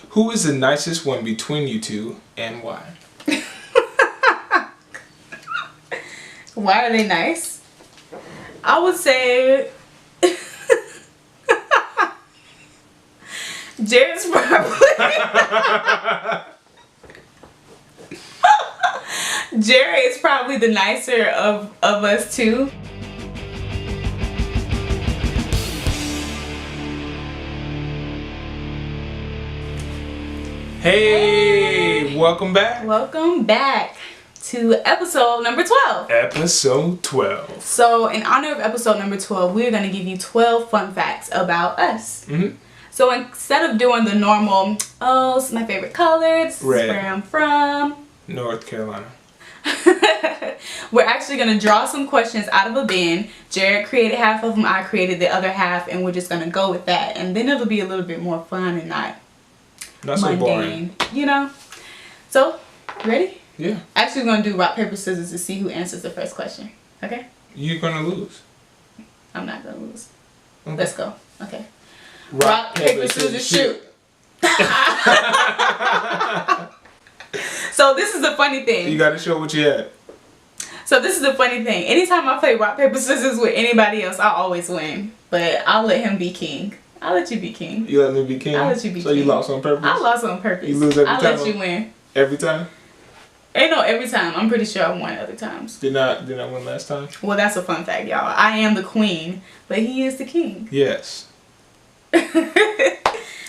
Who is the nicest one between you two and why? Why are they nice? I would say Jared's probably Jared is probably the nicer of us two. Hey, welcome back. Welcome back to episode number 12. Episode 12. So in honor of episode number 12, we're going to give you 12 fun facts about us. Mm-hmm. So instead of doing the normal, oh, this is my favorite color, this is where I'm from. North Carolina. We're actually going to draw some questions out of a bin. Jared created half of them, I created the other half, and we're just going to go with that. And then it'll be a little bit more fun and not so mundane, boring. you know? So, ready? Yeah. Actually, we're going to do rock, paper, scissors to see who answers the first question. Okay? You're going to lose. I'm not going to lose. Okay. Let's go. Okay. Rock, paper, scissors, shoot. So this is the funny thing. You got to show what you had. So this is the funny thing. Anytime I play rock, paper, scissors with anybody else, I always win. But I'll let him be king. I'll let you be king. You let me be king? I'll let you be king. So you lost on purpose? I lost on purpose. You lose every time? I'll let you win. Every time? Ain't no every time. I'm pretty sure I won other times. Did I win last time? Well, that's a fun fact, y'all. I am the queen, but he is the king. Yes.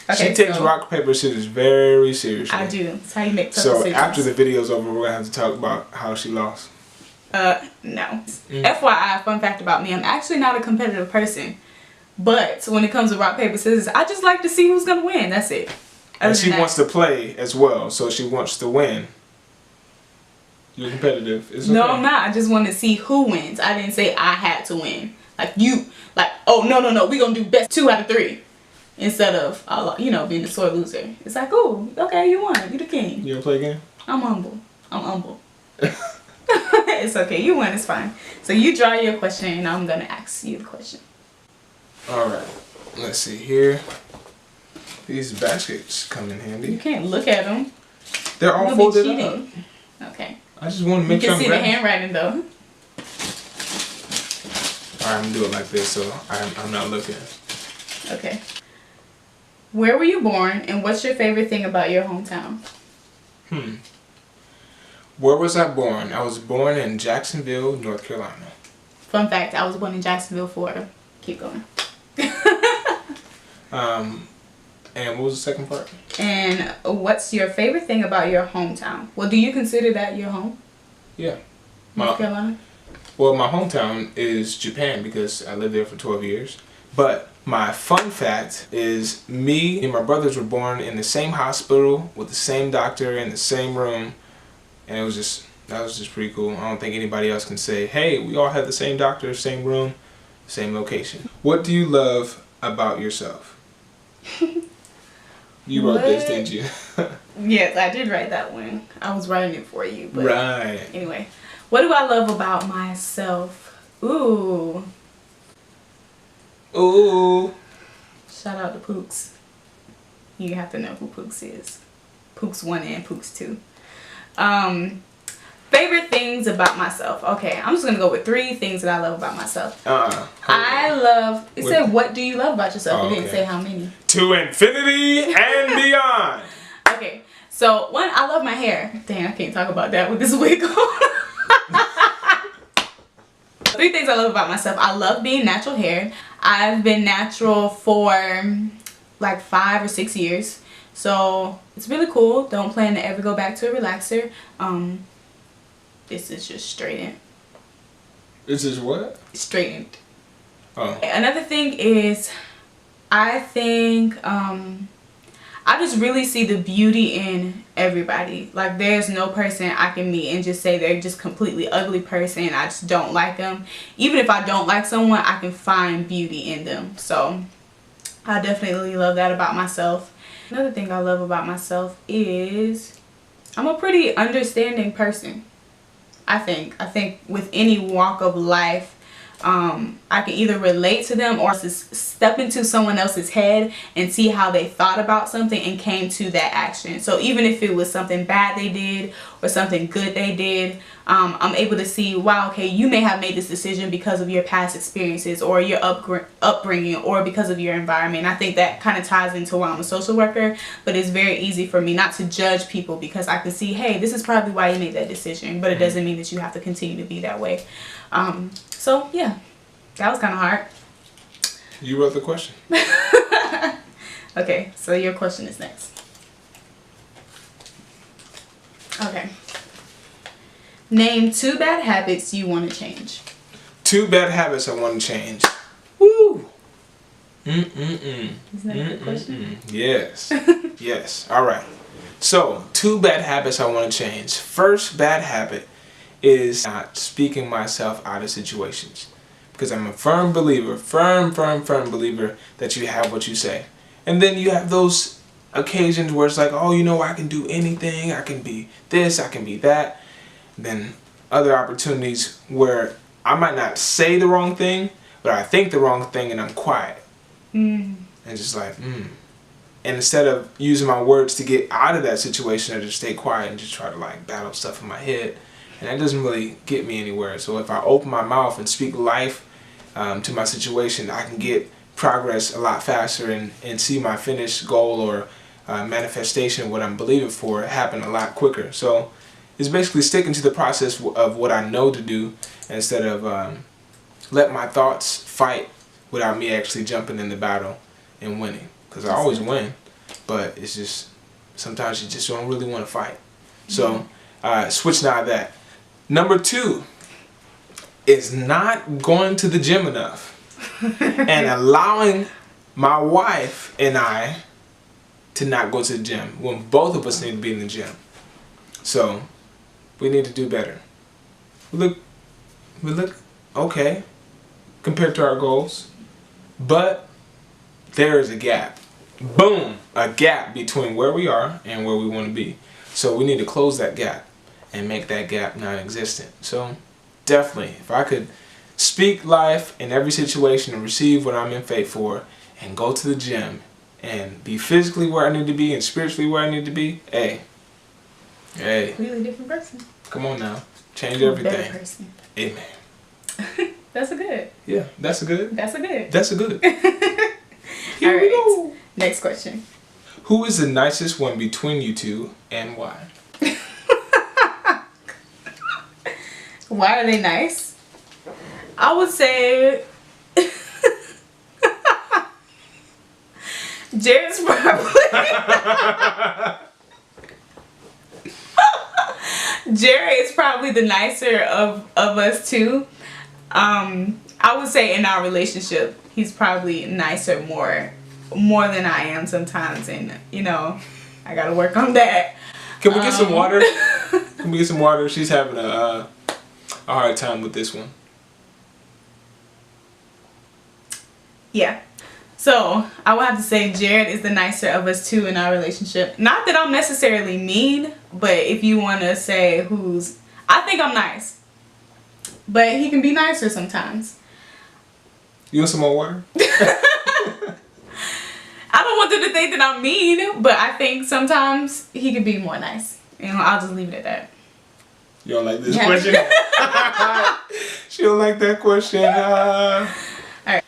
Okay, she takes rock, paper, scissors very seriously. I do. That's how you make tough So decisions. after the video's over, we're going to have to talk about how she lost. No. FYI, fun fact about me, I'm actually not a competitive person. But when it comes to rock, paper, scissors, I just like to see who's going to win. That's it. And she wants to play as well, so she wants to win. You're competitive. It's okay. No, I'm not. I just want to see who wins. I didn't say I had to win. Oh, no. We're going to do best 2 out of 3. Instead of, being the sore loser. It's like, oh, okay, you won. You the king. You gonna play again? I'm humble. It's okay. You won. It's fine. So you draw your question and I'm going to ask you the question. Alright. Let's see here. These baskets come in handy. You can't look at them. They're all folded up. Okay. I just want to make sure sure you can see the handwriting though. Alright, I'm going to do it like this so I'm not looking. Okay. Where were you born and what's your favorite thing about your hometown? Where was I born? I was born in Jacksonville, North Carolina. Fun fact, I was born in Jacksonville, Florida. Keep going. And what was the second part? And what's your favorite thing about your hometown? Well, do you consider that your home? Yeah. North Carolina? Well, my hometown is Japan because I lived there for 12 years. But my fun fact is me and my brothers were born in the same hospital with the same doctor in the same room. And that was just pretty cool. I don't think anybody else can say, hey, we all have the same doctor, same room, same location. What do you love about yourself? You wrote this, didn't you? Yes, I did write that one. I was writing it for you. But right. Anyway, what do I love about myself? Ooh. Shout out to Pooks. You have to know who Pooks is. Pooks 1 and Pooks 2. Favorite things about myself. Okay, I'm just gonna go with 3 things that I love about myself. It said, what do you love about yourself? It didn't say how many. To infinity and beyond. Okay, so 1, I love my hair. Dang, I can't talk about that with this wig on. 3 things I love about myself. I love being natural hair. I've been natural for like 5 or 6 years. So it's really cool. Don't plan to ever go back to a relaxer. This is just straightened. This is what? Straightened. Oh. Another thing is, I think I just really see the beauty in everybody. Like, there's no person I can meet and just say they're just completely ugly person. I just don't like them. Even if I don't like someone, I can find beauty in them. So I definitely love that about myself. Another thing I love about myself is I'm a pretty understanding person. I think with any walk of life, I can either relate to them or just step into someone else's head and see how they thought about something and came to that action. So even if it was something bad they did or something good they did, I'm able to see, wow, okay, you may have made this decision because of your past experiences or your upbringing or because of your environment. I think that kind of ties into why I'm a social worker, but it's very easy for me not to judge people because I can see, hey, this is probably why you made that decision, but it doesn't mean that you have to continue to be that way. So yeah, that was kind of hard. You wrote the question. Okay, so your question is next. Okay. Name 2 bad habits you want to change. 2 bad habits I want to change. Woo! Isn't that a good question? Yes. Yes. All right. So, 2 bad habits I want to change. First bad habit is not speaking myself out of situations. Because I'm a firm believer, firm believer that you have what you say. And then you have those occasions where it's like, oh, you know, I can do anything. I can be this, I can be that. Then other opportunities where I might not say the wrong thing, but I think the wrong thing and I'm quiet. And just like, And instead of using my words to get out of that situation, I just stay quiet and just try to like battle stuff in my head. And that doesn't really get me anywhere. So if I open my mouth and speak life to my situation, I can get progress a lot faster and see my finished goal or manifestation, what I'm believing for, happen a lot quicker. So it's basically sticking to the process of what I know to do instead of let my thoughts fight without me actually jumping in the battle and winning. Because I always win, but it's just sometimes you just don't really want to fight. So switching out of that. Number 2 is not going to the gym enough and allowing my wife and I to not go to the gym when both of us need to be in the gym. So we need to do better. We look okay compared to our goals, but there is a gap. Boom! A gap between where we are and where we want to be. So we need to close that gap and make that gap non-existent. So definitely, if I could speak life in every situation and receive what I'm in faith for and go to the gym and be physically where I need to be and spiritually where I need to be, hey. Completely different person. Come on now. Change everything. Better person. Amen. That's a good. Yeah, that's a good. That's a good. That's a good. All right. Next question. Who is the nicest one between you two and why? Why are they nice? I would say Jared's probably Jared is probably the nicer of us two. I would say in our relationship, he's probably nicer more than I am sometimes, and you know, I gotta work on that. Can we get some water? Can we get some water? She's having a hard time with this one. Yeah. So I would have to say Jared is the nicer of us two in our relationship. Not that I'm necessarily mean, but if you want to say I think I'm nice, but he can be nicer sometimes. You want some more water? I don't want them to think that I'm mean, but I think sometimes he can be more nice. You know, I'll just leave it at that. You don't like this question? She don't like that question. All right.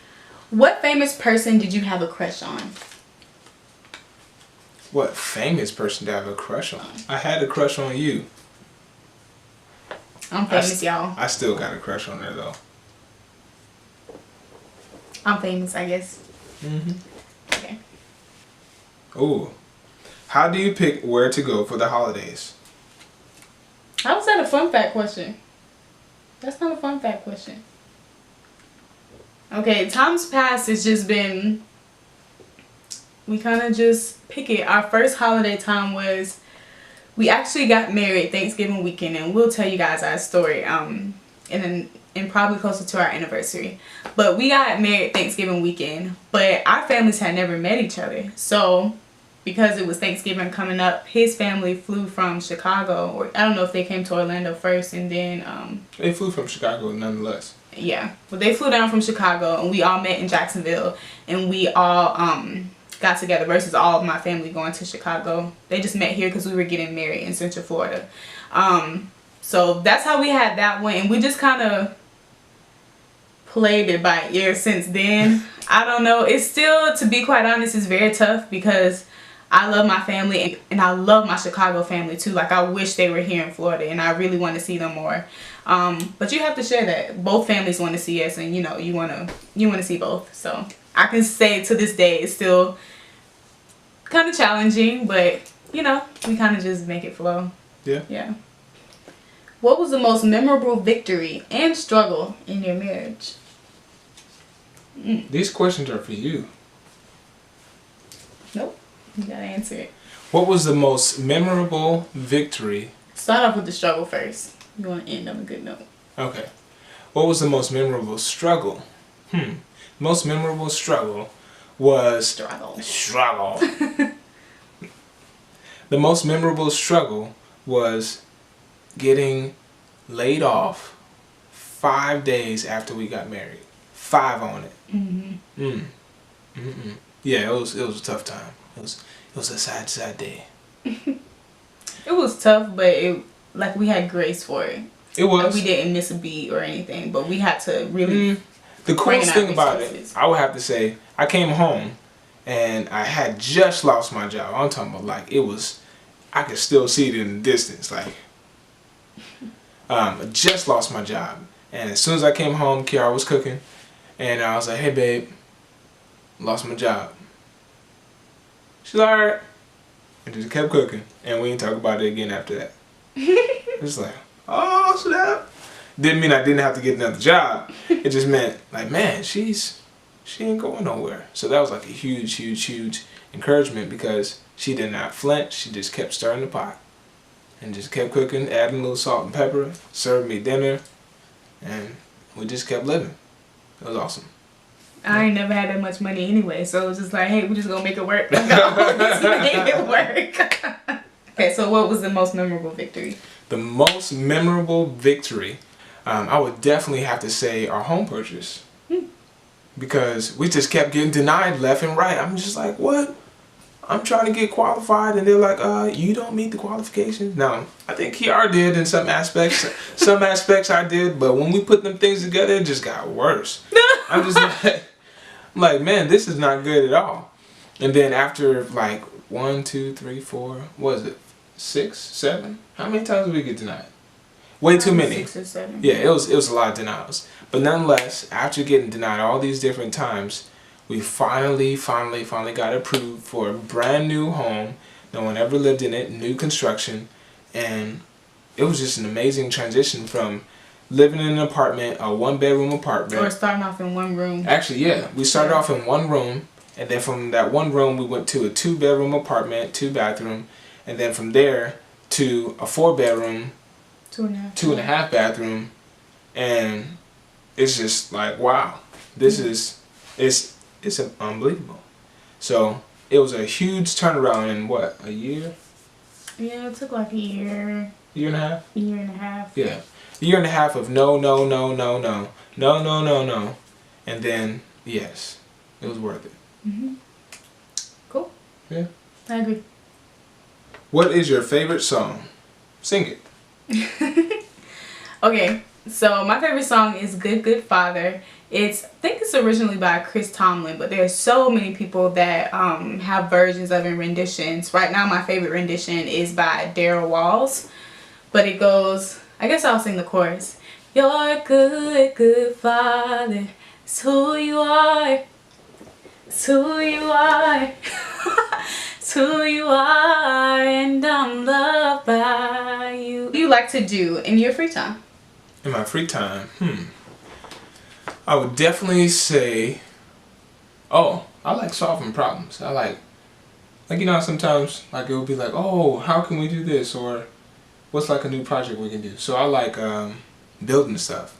What famous person did you have a crush on? What famous person did I have a crush on? I had a crush on you. I'm famous, y'all. I still got a crush on her though. I'm famous, I guess. Okay. Ooh. How do you pick where to go for the holidays? How was that a fun fact question? That's not a fun fact question. Okay, times past it's just been, we kind of just pick it. Our first holiday time was, we actually got married Thanksgiving weekend, and we'll tell you guys our story and probably closer to our anniversary. But we got married Thanksgiving weekend, but our families had never met each other. So because it was Thanksgiving coming up, his family flew from Chicago, or I don't know if they came to Orlando first and then They flew from Chicago nonetheless. Yeah, but they flew down from Chicago, and we all met in Jacksonville, and we all got together versus all of my family going to Chicago. They just met here because we were getting married in Central Florida. So that's how we had that one, and we just kind of played it by ear since then. I don't know. It's still, to be quite honest, it's very tough because I love my family and I love my Chicago family too. Like, I wish they were here in Florida, and I really want to see them more. But you have to share that both families want to see us, and you know, you want to see both. So I can say to this day it's still kind of challenging, but you know, we kind of just make it flow. Yeah. What was the most memorable victory and struggle in your marriage? These questions are for you. Nope. You gotta answer it. What was the most memorable victory? Start off with the struggle first. You want to end on a good note. Okay. What was the most memorable struggle? Most memorable struggle was... Struggle. The most memorable struggle was getting laid off 5 days after we got married. 5 on it. Yeah, it was a tough time. It was a sad day. It was tough, but we had grace for it. It was. Like, we didn't miss a beat or anything, but we had to really. The coolest thing about it, I would have to say, I came home and I had just lost my job. I'm talking about, like, it was, I could still see it in the distance. Like, I just lost my job, and as soon as I came home, Kiara was cooking, and I was like, "Hey, babe, lost my job." She's like, "Alright," and just kept cooking, and we didn't talk about it again after that. It's like, oh snap! Didn't mean I didn't have to get another job. It just meant, like, man, she ain't going nowhere. So that was like a huge encouragement, because she did not flinch. She just kept stirring the pot and just kept cooking, adding a little salt and pepper, served me dinner, and we just kept living. It was awesome. I ain't never had that much money anyway, so it was just like, hey, we're just gonna make it work. Let's make it work. Okay, so what was the most memorable victory? The most memorable victory, I would definitely have to say our home purchase. Because we just kept getting denied left and right. I'm just like, what? I'm trying to get qualified, and they're like, you don't meet the qualifications. Now, I think Kiara did in some aspects. Some aspects I did, but when we put them things together, it just got worse. I'm just like, man, this is not good at all. And then after like 1, 2, 3, 4, what was it? 6, 7? How many times did we get denied? Way too many. 6 or 7. Yeah, it was a lot of denials. But nonetheless, after getting denied all these different times, we finally got approved for a brand new home. No one ever lived in it, new construction, and it was just an amazing transition from living in an apartment, a 1-bedroom apartment. Or starting off in one room. Actually, yeah, we started off in one room, and then from that one room we went to a 2-bedroom apartment, 2-bathroom, and then from there to a 4-bedroom, 2.5 bathroom, and it's just like, wow, this is it's unbelievable. So it was a huge turnaround in what, a year? Yeah, it took like a year. Year and a half? A year and a half. Yeah. A year and a half of no, and then yes, it was worth it. Cool. Yeah. I agree. What is your favorite song? Sing it. Okay, so my favorite song is Good Good Father. I think it's originally by Chris Tomlin, but there's so many people that have versions of it, renditions. Right now my favorite rendition is by Daryl Walls, but it goes, I guess I'll sing the chorus. You're good, good Father, it's who you are, it's who you are, it's who you are, and I'm loved by you. What do you like to do in your free time? In my free time, I would definitely say, I like solving problems. I like, you know, sometimes like it would be like, oh, how can we do this, or what's like a new project we can do. So I like building stuff.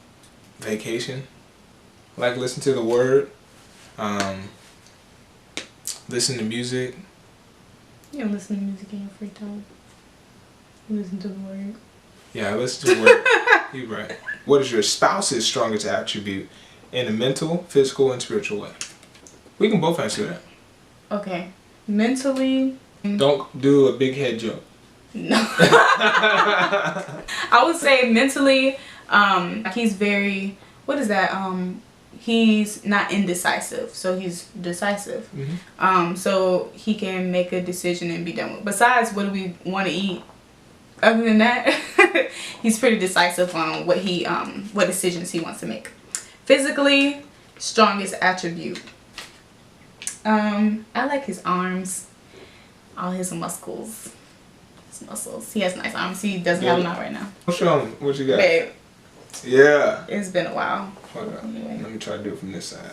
Vacation. I like listen to the word. Listen to music. You don't listen to music in your free time. You listen to the word. Yeah, listen to what you're right. What is your spouse's strongest attribute in a mental, physical, and spiritual way? We can both answer that. Okay. Mentally. Don't do a big head joke. No. I would say mentally, he's very, what is that? He's not indecisive, so he's decisive. Mm-hmm. So he can make a decision and be done with. Besides, what do we want to eat? Other than that, he's pretty decisive on what decisions he wants to make. Physically, strongest attribute. I like his arms, all his muscles. Muscles. He has nice arms. He doesn't have them out right now. Show him what you got. Babe. Yeah. It's been a while. Hold on. Anyway. Let me try to do it from this side.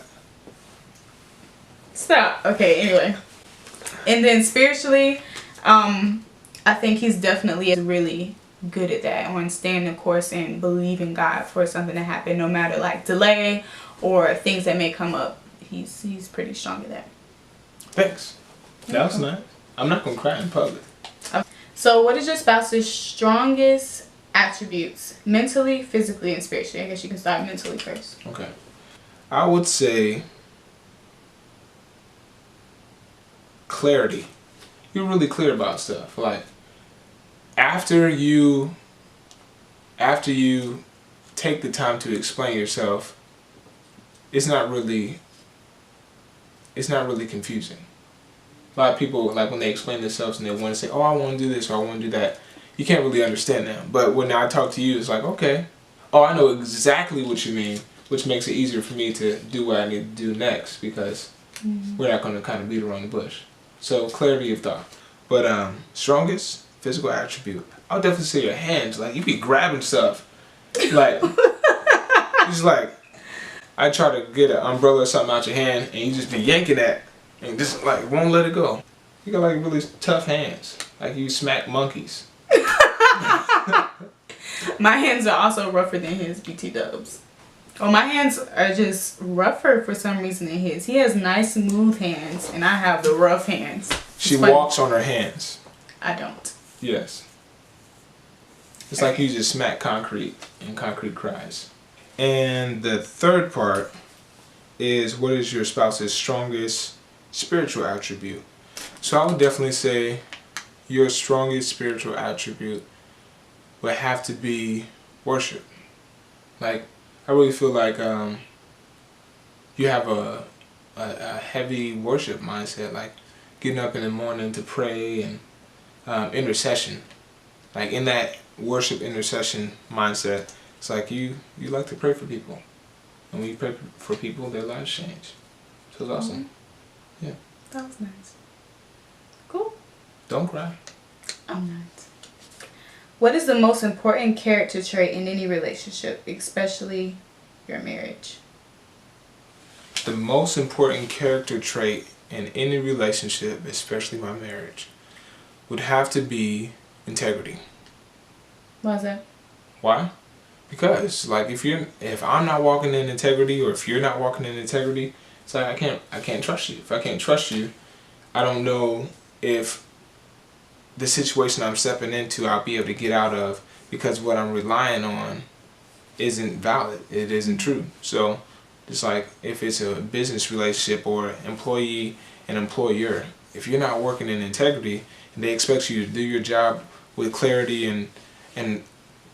Stop. Okay, anyway. And then spiritually, I think he's definitely really good at that, on staying the course and believing God for something to happen, no matter like delay or things that may come up. He's pretty strong at that. Thanks. That was nice. I'm not gonna cry in public. Okay. So what is your spouse's strongest attributes, mentally, physically, and spiritually? I guess you can start mentally first. Okay. I would say clarity. You're really clear about stuff. Like after you take the time to explain yourself, it's not really confusing. A lot of people, like when they explain themselves and they want to say, oh, I want to do this or I want to do that, you can't really understand them. But when I talk to you, it's like, okay, oh, I know exactly what you mean, which makes it easier for me to do what I need to do next, because we're not going to kind of beat around the bush. So clarity of thought. But strongest physical attribute, I'll definitely say your hands. Like you be grabbing stuff, like it's like I try to get an umbrella or something out your hand, and you just be yanking that. And just like won't let it go. You got like really tough hands. Like you smack monkeys. My hands are also rougher than his, BT dubs. Oh, my hands are just rougher for some reason than his. He has nice smooth hands and I have the rough hands. She walks on her hands. I don't. Yes. It's like you just smack concrete and concrete cries. And the third part is, what is your spouse's strongest spiritual attribute? So I would definitely say your strongest spiritual attribute would have to be worship. Like I really feel like you have a heavy worship mindset, like getting up in the morning to pray and intercession. Like in that worship intercession mindset, it's like you like to pray for people, and when you pray for people, their lives change. So it's awesome. Yeah. That was nice. Cool. Don't cry. I'm not. What is the most important character trait in any relationship, especially your marriage? The most important character trait in any relationship, especially my marriage, would have to be integrity. Why is that? Why? Because like if I'm not walking in integrity, or if you're not walking in integrity, it's like I can't trust you. If I can't trust you, I don't know if the situation I'm stepping into I'll be able to get out of, because what I'm relying on isn't valid. It isn't true. So just like if it's a business relationship or employee and employer, if you're not working in integrity and they expect you to do your job with clarity and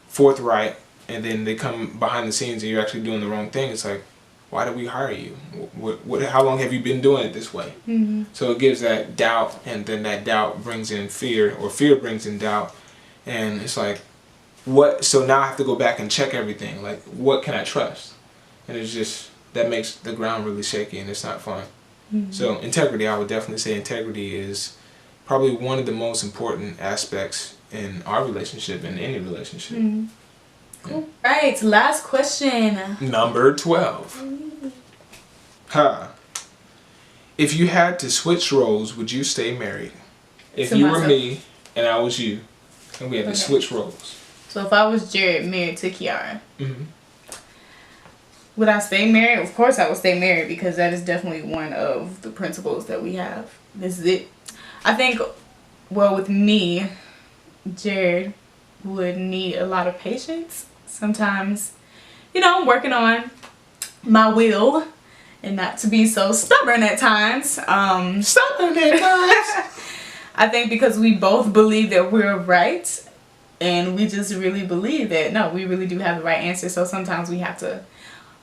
forthright, and then they come behind the scenes and you're actually doing the wrong thing, it's like, why did we hire you? How long have you been doing it this way? Mm-hmm. So it gives that doubt, and then that doubt brings in fear, or fear brings in doubt, and it's like, what? So now I have to go back and check everything. Like, what can I trust? And it's just, that makes the ground really shaky, and it's not fun. Mm-hmm. So integrity, I would definitely say integrity is probably one of the most important aspects in our relationship, in any relationship. Mm-hmm. Cool. Yeah. Right, last question. Number 12. If you had to switch roles, would you stay married? If you were me and I was you, and we had to switch roles. So if I was Jared, married to Kiara, mm-hmm. would I stay married? Of course I would stay married, because that is definitely one of the principles that we have. This is it. I think, well, with me, Jared, would need a lot of patience. Sometimes, you know, I'm working on my will and not to be so stubborn at times. Stubborn at times. I think because we both believe that we're right, and we just really believe that, no, we really do have the right answer. So sometimes we have to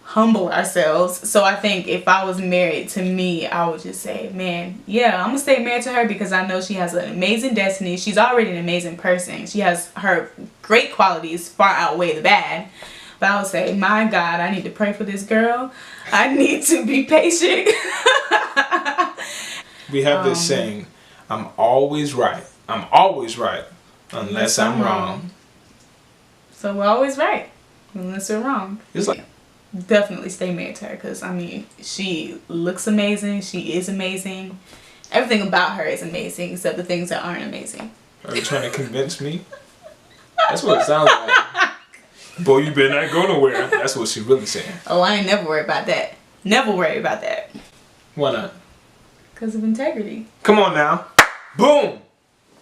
humble ourselves. So I think if I was married to me, I would just say, man, yeah, I'm gonna stay married to her because I know she has an amazing destiny. She's already an amazing person. She has her great qualities far outweigh the bad. But I would say, my God, I need to pray for this girl. I need to be patient. We have this saying, I'm always right. I'm always right unless I'm wrong. So we're always right unless we're wrong. It's like, definitely stay married to her because, I mean, she looks amazing. She is amazing. Everything about her is amazing except the things that aren't amazing. are you trying to convince me? That's what it sounds like. Boy, you better not go nowhere. That's what she really saying. Oh, I ain't never worried about that. Never worry about that. Why not? Because of integrity. Come on now. Boom!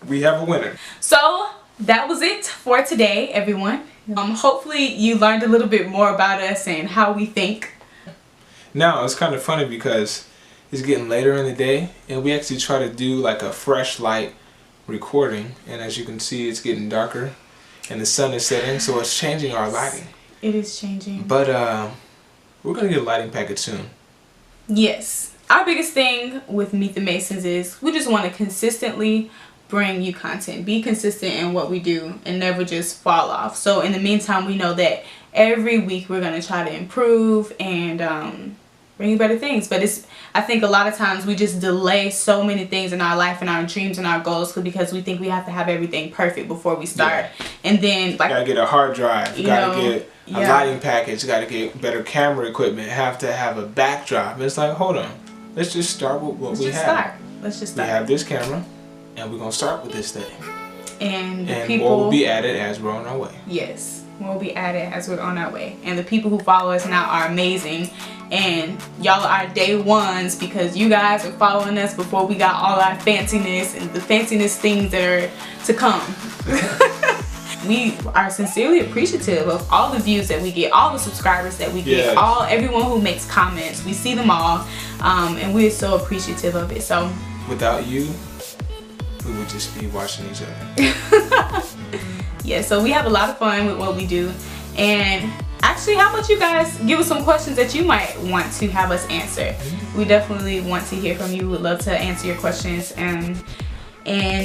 We have a winner. So that was it for today, everyone. Hopefully you learned a little bit more about us and how we think. Now, it's kind of funny because it's getting later in the day and we actually try to do like a fresh light recording, and as you can see, it's getting darker and the sun is setting, so it's changing our lighting. It is changing. But we're gonna get a lighting package soon. Yes. Our biggest thing with Meet the Masons is we just want to consistently bring you content. Be consistent in what we do and never just fall off. So in the meantime, we know that every week we're going to try to improve and bring you better things. But I think a lot of times we just delay so many things in our life and our dreams and our goals because we think we have to have everything perfect before we start. Yeah. And then like, gotta get a hard drive, gotta get a lighting package, gotta get better camera equipment, have to have a backdrop. And it's like, hold on, let's just start with what we have. Let's just start. We have this camera and we're gonna start with this thing. And people more will be added as we're on our way. Yes, more will be added as we're on our way. And the people who follow us now are amazing. And y'all are day ones because you guys are following us before we got all our fanciness and the fanciness things that are to come. We are sincerely appreciative of all the views that we get, all the subscribers that we get, everyone who makes comments. We see them all, and we're so appreciative of it. So without you, we would just be watching each other. Yeah, so we have a lot of fun with what we do. And actually, how about you guys give us some questions that you might want to have us answer? We definitely want to hear from you. We'd love to answer your questions. And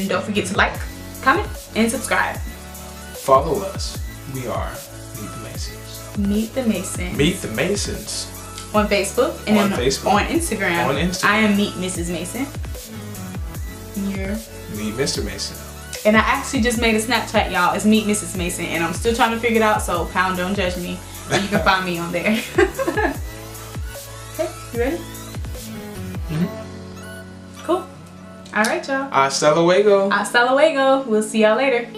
don't forget to like, comment, and subscribe. Follow us. We are Meet the Masons. Meet the Masons. Meet the Masons. On Facebook and on Instagram. On Instagram. I am Meet Mrs. Mason. You're Meet Mr. Mason. And I actually just made a Snapchat, y'all. It's Meet Mrs. Mason, and I'm still trying to figure it out. So pound, don't judge me. But you can find me on there. Okay, you ready? Cool. All right, y'all. Hasta luego. Hasta luego. We'll see y'all later.